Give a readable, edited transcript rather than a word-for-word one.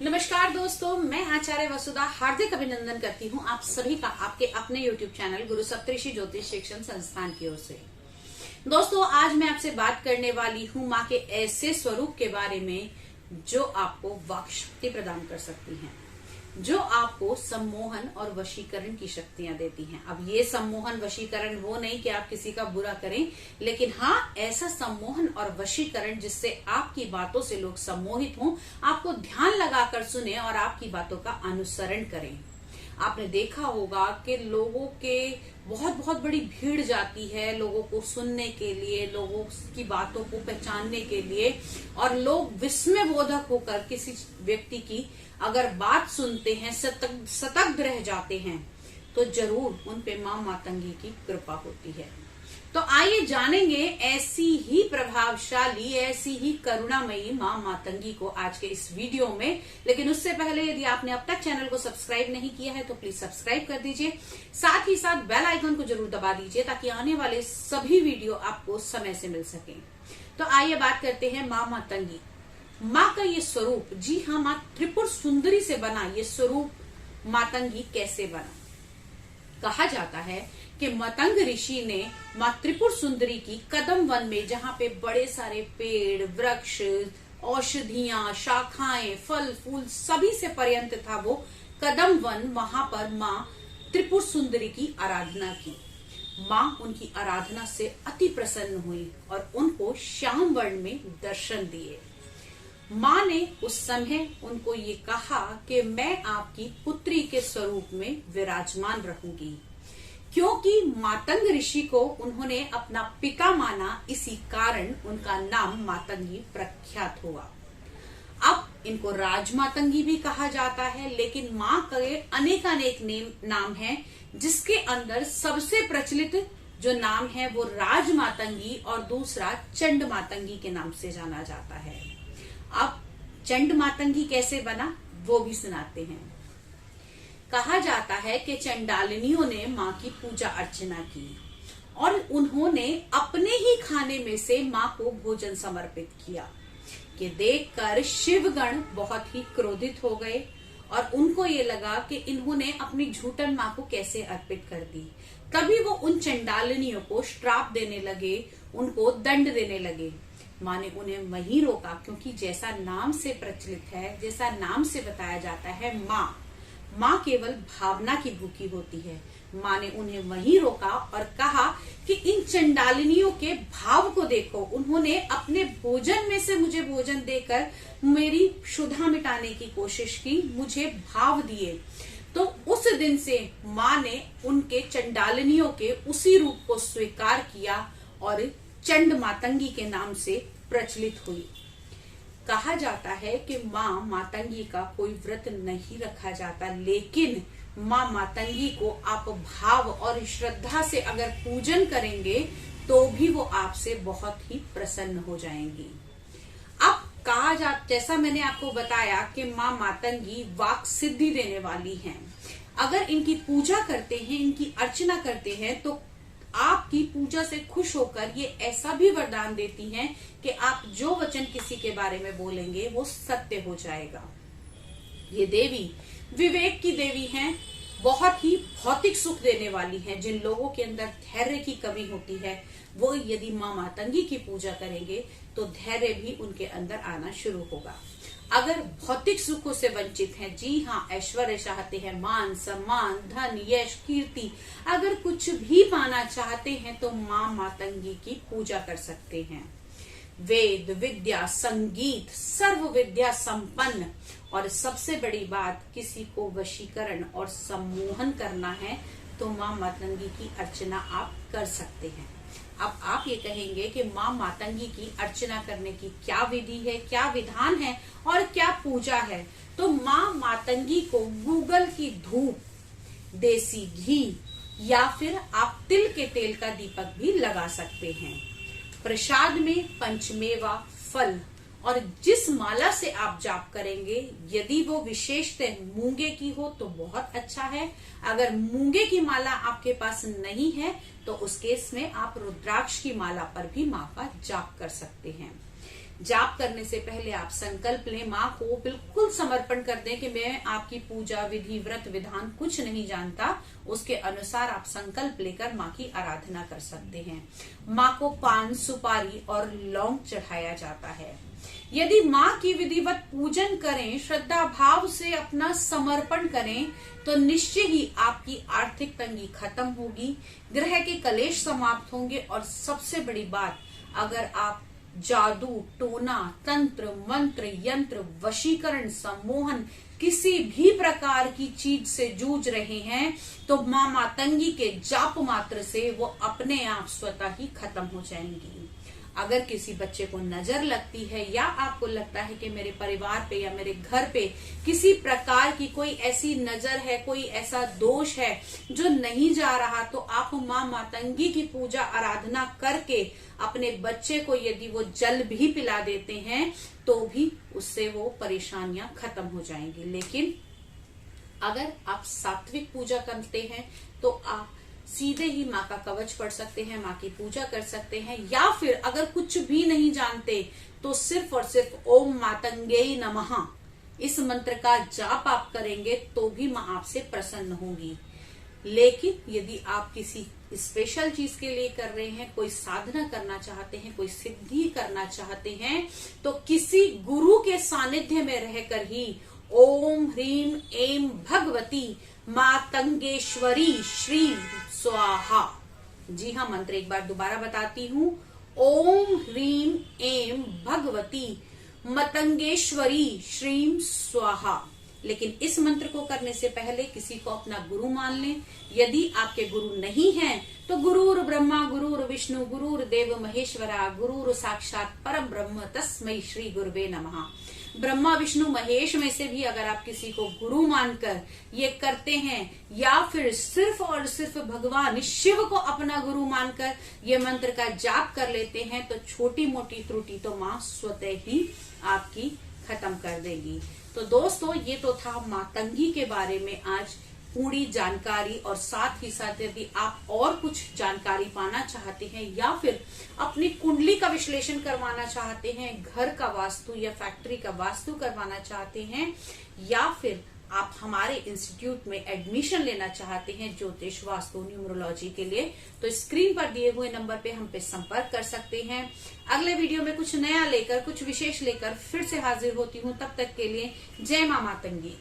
नमस्कार दोस्तों, मैं आचार्य वसुधा हार्दिक अभिनंदन करती हूँ आप सभी का आपके अपने YouTube चैनल गुरु सप्तऋषि ज्योतिष शिक्षण संस्थान की ओर से। दोस्तों, आज मैं आपसे बात करने वाली हूँ माँ के ऐसे स्वरूप के बारे में जो आपको वाक शक्ति प्रदान कर सकती हैं, जो आपको सम्मोहन और वशीकरण की शक्तियां देती हैं। अब ये सम्मोहन वशीकरण वो नहीं कि आप किसी का बुरा करें, लेकिन हाँ, ऐसा सम्मोहन और वशीकरण जिससे आपकी बातों से लोग सम्मोहित हों, आपको ध्यान लगाकर सुने और आपकी बातों का अनुसरण करें। आपने देखा होगा कि लोगों के बहुत बहुत बड़ी भीड़ जाती है लोगों को सुनने के लिए, लोगों की बातों को पहचानने के लिए, और लोग विस्मय बोधक होकर किसी व्यक्ति की अगर बात सुनते हैं, सतर्क रह जाते हैं, तो जरूर उन पे मां मातंगी की कृपा होती है। तो आइए जानेंगे ऐसी ही प्रभावशाली, ऐसी ही करुणामयी मां मातंगी को आज के इस वीडियो में। लेकिन उससे पहले यदि आपने अब तक चैनल को सब्सक्राइब नहीं किया है तो प्लीज सब्सक्राइब कर दीजिए, साथ ही साथ बेल आइकन को जरूर दबा दीजिए ताकि आने वाले सभी वीडियो आपको समय से मिल सके। तो आइए बात करते हैं मां मातंगी। माँ का ये स्वरूप, जी हाँ, माँ त्रिपुर सुंदरी से बना ये स्वरूप मातंगी कैसे बना। कहा जाता है कि मतंग ऋषि ने माँ त्रिपुर सुंदरी की कदम वन में, जहाँ पे बड़े सारे पेड़, वृक्ष, औषधियां, शाखाएं, फल फूल सभी से पर्यंत था वो कदम वन, वहां पर माँ त्रिपुर सुंदरी की आराधना की। माँ उनकी आराधना से अति प्रसन्न हुई और उनको श्याम वर्ण में दर्शन दिए। माँ ने उस समय उनको ये कहा कि मैं आपकी पुत्री के स्वरूप में विराजमान रहूंगी, क्योंकि मातंग ऋषि को उन्होंने अपना पिता माना, इसी कारण उनका नाम मातंगी प्रख्यात हुआ। अब इनको राजमातंगी भी कहा जाता है, लेकिन माँ के अनेकानेक नाम हैं, जिसके अंदर सबसे प्रचलित जो नाम है वो राजमातंगी और दूसरा चंड मातंगी के नाम से जाना जाता है। अब चंड मातंगी कैसे बना वो भी सुनाते हैं। कहा जाता है कि चंडालिनियों ने माँ की पूजा अर्चना की और उन्होंने अपने ही खाने में से माँ को भोजन समर्पित किया, कि देखकर शिवगण बहुत ही क्रोधित हो गए और उनको ये लगा कि इन्होंने अपनी झूठन माँ को कैसे अर्पित कर दी। तभी वो उन चंडालिनियों को श्राप देने लगे, उनको दंड देने लगे। माँ ने उन्हें वहीं रोका, क्योंकि जैसा नाम से प्रचलित है, जैसा नाम से बताया जाता है, माँ केवल भावना की भूखी होती है। माँ ने उन्हें वहीं रोका और कहा कि इन चंडालिनियों के भाव को देखो, उन्होंने अपने भोजन में से मुझे भोजन देकर मेरी क्षुधा मिटाने की कोशिश की, मुझे भाव दिए। तो उस दिन से माँ ने उनके चंडालिनियों के उसी रूप को स्वीकार किया और चंड मातंगी के नाम से प्रचलित हुई। कहा जाता है कि माँ मातंगी का कोई व्रत नहीं रखा जाता, लेकिन माँ मातंगी को आप भाव और श्रद्धा से अगर पूजन करेंगे तो भी वो आपसे बहुत ही प्रसन्न हो जाएंगी। अब जैसा मैंने आपको बताया कि माँ मातंगी वाक सिद्धि देने वाली हैं। अगर इनकी पूजा करते हैं, इनकी अर्चना करते हैं, तो आपकी पूजा से खुश होकर ये ऐसा भी वरदान देती हैं कि आप जो वचन किसी के बारे में बोलेंगे वो सत्य हो जाएगा। ये देवी विवेक की देवी हैं, बहुत ही भौतिक सुख देने वाली हैं। जिन लोगों के अंदर धैर्य की कमी होती है, वो यदि माँ मातंगी की पूजा करेंगे तो धैर्य भी उनके अंदर आना शुरू होगा। अगर भौतिक सुखों से वंचित हैं, जी हाँ, ऐश्वर्य चाहते हैं, मान सम्मान, धन, यश, कीर्ति, अगर कुछ भी पाना चाहते हैं तो माँ मातंगी की पूजा कर सकते हैं। वेद विद्या, संगीत, सर्व विद्या संपन्न, और सबसे बड़ी बात, किसी को वशीकरण और सम्मोहन करना है तो माँ मातंगी की अर्चना आप कर सकते हैं। अब आप ये कहेंगे कि माँ मातंगी की अर्चना करने की क्या विधि है, क्या विधान है और क्या पूजा है। तो माँ मातंगी को गूगल की धूप, देसी घी या फिर आप तिल के तेल का दीपक भी लगा सकते हैं। प्रसाद में पंचमेवा, फल और जिस माला से आप जाप करेंगे, यदि वो विशेषतः मूंगे की हो तो बहुत अच्छा है। अगर मूंगे की माला आपके पास नहीं है तो उस केस में आप रुद्राक्ष की माला पर भी माँ का जाप कर सकते हैं। जाप करने से पहले आप संकल्प लें, माँ को बिल्कुल समर्पण कर दें कि मैं आपकी पूजा विधि व्रत विधान कुछ नहीं जानता। उसके अनुसार आप संकल्प लेकर माँ की आराधना कर सकते हैं। माँ को पान सुपारी और लौंग चढ़ाया जाता है। यदि माँ की विधिवत पूजन करें, श्रद्धा भाव से अपना समर्पण करें, तो निश्चय ही आपकी आर्थिक तंगी खत्म होगी, ग्रह के कलेश समाप्त होंगे। और सबसे बड़ी बात, अगर आप जादू टोना तंत्र मंत्र यंत्र वशीकरण सम्मोहन किसी भी प्रकार की चीज से जूझ रहे हैं, तो माँ मातंगी के जाप मात्र से वो अपने आप स्वतः ही खत्म हो जाएंगी। अगर किसी बच्चे को नजर लगती है या आपको लगता है कि मेरे परिवार पे या मेरे घर पे किसी प्रकार की कोई ऐसी नजर है, कोई ऐसा दोष है जो नहीं जा रहा, तो आप माँ मातंगी की पूजा आराधना करके अपने बच्चे को यदि वो जल भी पिला देते हैं तो भी उससे वो परेशानियां खत्म हो जाएंगी। लेकिन अगर आप सात्विक पूजा करते हैं तो आप सीधे ही माँ का कवच पढ़ सकते हैं, माँ की पूजा कर सकते हैं, या फिर अगर कुछ भी नहीं जानते तो सिर्फ और सिर्फ ओम मातंगेय नमः इस मंत्र का जाप आप करेंगे तो भी माँ आपसे प्रसन्न होगी। लेकिन यदि आप किसी स्पेशल चीज के लिए कर रहे हैं, कोई साधना करना चाहते हैं, कोई सिद्धि करना चाहते हैं, तो किसी गुरु के सानिध्य में रहकर ही ओम ह्रीम एम भगवती मातंगेश्वरी श्री स्वाहा, जी हाँ, मंत्र एक बार दोबारा बताती हूँ, ओम ह्रीम एम भगवती मतंगेश्वरी श्रीम स्वाहा। लेकिन इस मंत्र को करने से पहले किसी को अपना गुरु मान लें। यदि आपके गुरु नहीं हैं तो गुरुर ब्रह्मा गुरुर विष्णु गुरुर देव महेश्वरा गुरुर साक्षात परम ब्रह्म तस्मै श्री गुरुवे नमः। ब्रह्मा विष्णु महेश में से भी अगर आप किसी को गुरु मानकर ये करते हैं, या फिर सिर्फ और सिर्फ भगवान शिव को अपना गुरु मानकर ये मंत्र का जाप कर लेते हैं, तो छोटी मोटी त्रुटि तो माँ स्वतः ही आपकी खत्म कर देगी। तो दोस्तों, ये तो था मातंगी के बारे में आज पूरी जानकारी। और साथ ही साथ यदि आप और कुछ जानकारी पाना चाहते हैं या फिर अपनी कुंडली का विश्लेषण करवाना चाहते हैं, घर का वास्तु या फैक्ट्री का वास्तु करवाना चाहते हैं, या फिर आप हमारे इंस्टीट्यूट में एडमिशन लेना चाहते हैं ज्योतिष वास्तु न्यूमरोलॉजी के लिए, तो स्क्रीन पर दिए हुए नंबर पे हम पे संपर्क कर सकते हैं। अगले वीडियो में कुछ नया लेकर, कुछ विशेष लेकर फिर से हाजिर होती हूँ। तब तक के लिए जय मां मातंगी।